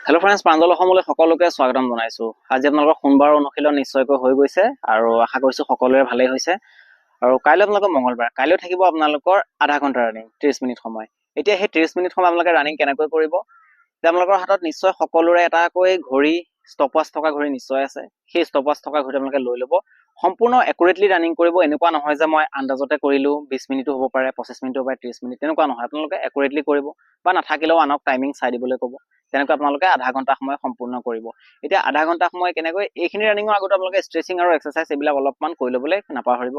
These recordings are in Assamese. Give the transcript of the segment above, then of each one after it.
হেল্ল' ফ্ৰেণ্ডছ, প্ৰাঞ্জল অসমলৈ সকলোকে স্বাগতম জনাইছো। আজি আপোনালোকৰ সোমবাৰ অনুশীলন নিশ্চয়কৈ হৈ গৈছে আৰু আশা কৰিছো সকলোৰে ভালেই হৈছে। আৰু কাইলৈ আপোনালোকৰ মঙলবাৰ, কাইলৈ থাকিব আপোনালোকৰ আধা ঘণ্টা ৰানিং, 30 মিনিট সময়। এতিয়া সেই 30 মিনিট সময় আপোনালোকে ৰানিং কেনেকৈ কৰিব? আপোনালোকৰ হাতত নিশ্চয় সকলোৰে এটাকৈ ঘড়ী, ষ্টপৱাচ থকা ঘড়ী নিশ্চয় আছে। সেই ষ্টপৱাচ থকা ঘড়ী আপোনালোকে লৈ ল'ব। সম্পূৰ্ণ একুৰেটলি ৰানিং কৰিব। এনেকুৱা নহয় যে মই আন্দাজতে কৰিলো, 20 মিনিটো হ'ব পাৰে, 25 মিনিটো হ'ব পাৰে, 30 মিনিট, তেনেকুৱা নহয়। আপোনালোকে একুৰেটলি কৰিব বা নাথাকিলেও আনক টাইমিং চাই দিবলৈ ক'ব। তেনেকৈ আপোনালোকে আধা ঘণ্টা সময় সম্পূৰ্ণ কৰিব। এতিয়া আধা ঘণ্টা সময় কেনেকৈ, এইখিনি ৰানিঙৰ আগতে আপোনালোকে ষ্ট্ৰেচিং আৰু এক্সাৰচাইজ এইবিলাক অলপমান কৰি ল'বলৈ নাপাহৰিব।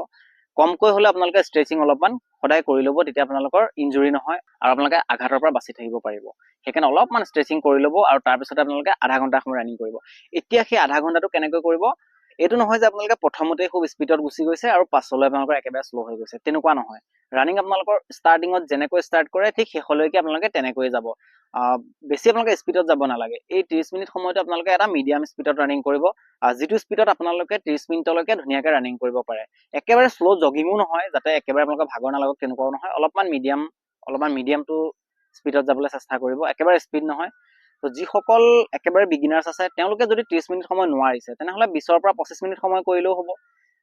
কমকৈ হ'লে আপোনালোকে ষ্ট্ৰেচিং অলপমান সদায় কৰি ল'ব, তেতিয়া আপোনালোকৰ ইনজুৰি নহয় আৰু আপোনালোকে আঘাতৰ পৰা বাচি থাকিব পাৰিব। সেইকাৰণে অলপমান ষ্ট্ৰেচিং কৰি ল'ব আৰু তাৰপিছতে আপোনালোকে আধা ঘণ্টা সময় ৰানিং কৰিব। এতিয়া সেই আধা ঘণ্টাটো কেনেকৈ কৰিব? এইটো নহয় যে আপোনালোকে প্ৰথমতে খুব স্পীডত গুচি গৈছে আৰু পাছলৈ আপোনালোকৰ একেবাৰে শ্ল' হৈ গৈছে, তেনেকুৱা নহয়। ৰানিং আপোনালোকৰ ষ্টাৰ্টিঙত যেনেকৈ ষ্টাৰ্ট কৰে ঠিক শেষলৈকে আপোনালোকে তেনেকৈয়ে যাব। বেছি আপোনালোকে স্পীডত যাব নালাগে। এই 30 মিনিট সময়তো আপোনালোকে এটা মিডিয়াম স্পীডত ৰানিং কৰিব, যিটো স্পীডত আপোনালোকে 30 মিনিটলৈকে ধুনীয়াকৈ ৰানিং কৰিব পাৰে। একেবাৰে শ্ল' জগিঙো নহয়, যাতে একেবাৰে আপোনালোকৰ ভাগৰ নালাগক, তেনেকুৱাও নহয়। অলপমান মিডিয়াম টু স্পীডত যাবলৈ চেষ্টা কৰিব, একেবাৰে স্পীড নহয়। তো যিসকল একেবাৰে বিগিনাৰ্ছ আছে তেওঁলোকে যদি 30 মিনিট সময় নোৱাৰিছে, তেনেহ'লে 20ৰ পৰা 25 মিনিট সময় কৰিলেও হ'ব।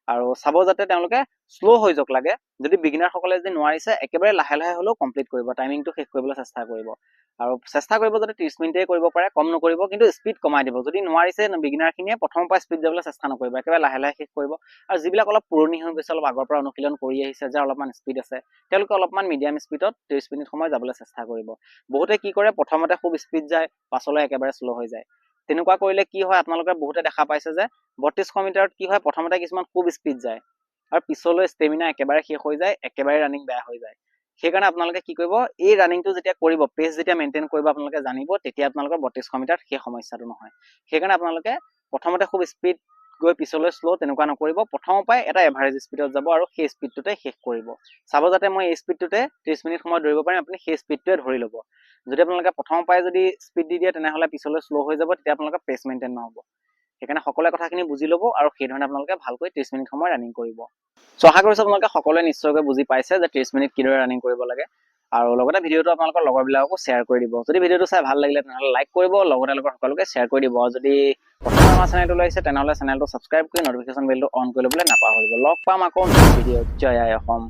আৰু চাব যাতে তেওঁলোকে শ্ল' হৈ যাওক লাগে। যদি বিগিনাৰসকলে যদি নোৱাৰিছে, একেবাৰে লাহে লাহে হ'লেও কমপ্লিট কৰিব, টাইমিংটো শেষ কৰিবলৈ চেষ্টা কৰিব। আৰু চেষ্টা কৰিব যাতে 30 মিনিটেই কৰিব পাৰে, কম নকৰিব, কিন্তু স্পীড কমাই দিব। যদি নোৱাৰিছে বিগিনাৰখিনিয়ে প্ৰথমৰ পৰা স্পীড যাবলৈ চেষ্টা নকৰিব, একেবাৰে লাহে লাহে শেষ কৰিব। আৰু যিবিলাক অলপ পুৰণি হৈ গৈছে, অলপ আগৰ পৰা অনুশীলন কৰি আহিছে, যাৰ অলপমান স্পীড আছে, তেওঁলোকে অলপমান মিডিয়াম স্পীডত 30 মিনিট সময় যাবলৈ চেষ্টা কৰিব। বহুতে কি কৰে, প্ৰথমতে খুব স্পীড যায়, পাছলৈ একেবাৰে শ্ল' হৈ যায়। তেনেকুৱা কৰিলে কি হয়, আপোনালোকে বহুতে দেখা পাইছে যে 3200 মিটাৰত কি হয়, প্ৰথমতে কিছুমান খুব স্পীড যায় আৰু পিছলৈ ষ্টেমিনা একেবাৰে শেষ হৈ যায়, একেবাৰে ৰানিং বেয়া হৈ যায়। সেইকাৰণে আপোনালোকে কি কৰিব, এই ৰানিংটো যেতিয়া কৰিব, পেজ যেতিয়া মেইনটেইন কৰিব আপোনালোকে জানিব, তেতিয়া আপোনালোকৰ 3200 মিটাৰত সেই সমস্যাটো নহয়। সেইকাৰণে আপোনালোকে প্ৰথমতে খুব স্পীড গৈ পিছলৈ শ্ল', তেনেকুৱা নকৰিব। প্ৰথমৰ পৰাই এটা এভাৰেজ স্পীডত যাব আৰু সেই স্পীডটোতে শেষ কৰিব। চাব যাতে মই এই স্পীডটোতে 30 মিনিট সময় দৌৰিব পাৰিম, আপুনি সেই স্পীডটোৱে ধৰি ল'ব। যদি আপোনালোকে প্ৰথমৰ পৰাই যদি স্পীড দি দিয়ে, তেনেহ'লে পিছলৈ শ্ল' হৈ যাব, তেতিয়া আপোনালোকৰ পেজ মেইনটেইন নহ'ব। সেইকাৰণে সকলোৱে কথাখিনি বুজি ল'ব আৰু সেইধৰণে আপোনালোকে ভালকৈ 30 মিনিট সময় ৰানিং কৰিব। চ' আশা কৰিছোঁ আপোনালোকে সকলোৱে নিশ্চয়কৈ বুজি পাইছে যে 30 মিনিট কিদৰে ৰানিং কৰিব লাগে। আৰু লগতে ভিডিঅ'টো আপোনালোকৰ লগৰবিলাককো শ্বেয়াৰ কৰি দিব। যদি ভিডিঅ'টো চাই ভাল লাগিলে তেনেহ'লে লাইক কৰিব, লগতে সকলোকে শ্বেয়াৰ কৰি দিব। আৰু যদি প্ৰথমে আমাৰ চেনেলটো লাগিছে, তেনেহ'লে চেনেলটো ছাবস্ক্ৰাইব কৰি নটিফিকেশ্যন বেলটো অন কৰি ল'বলৈ নাপাহৰিব। লগ পাম আকৌ নেক্সট ভিডিঅ'ত। জয় আই অসম।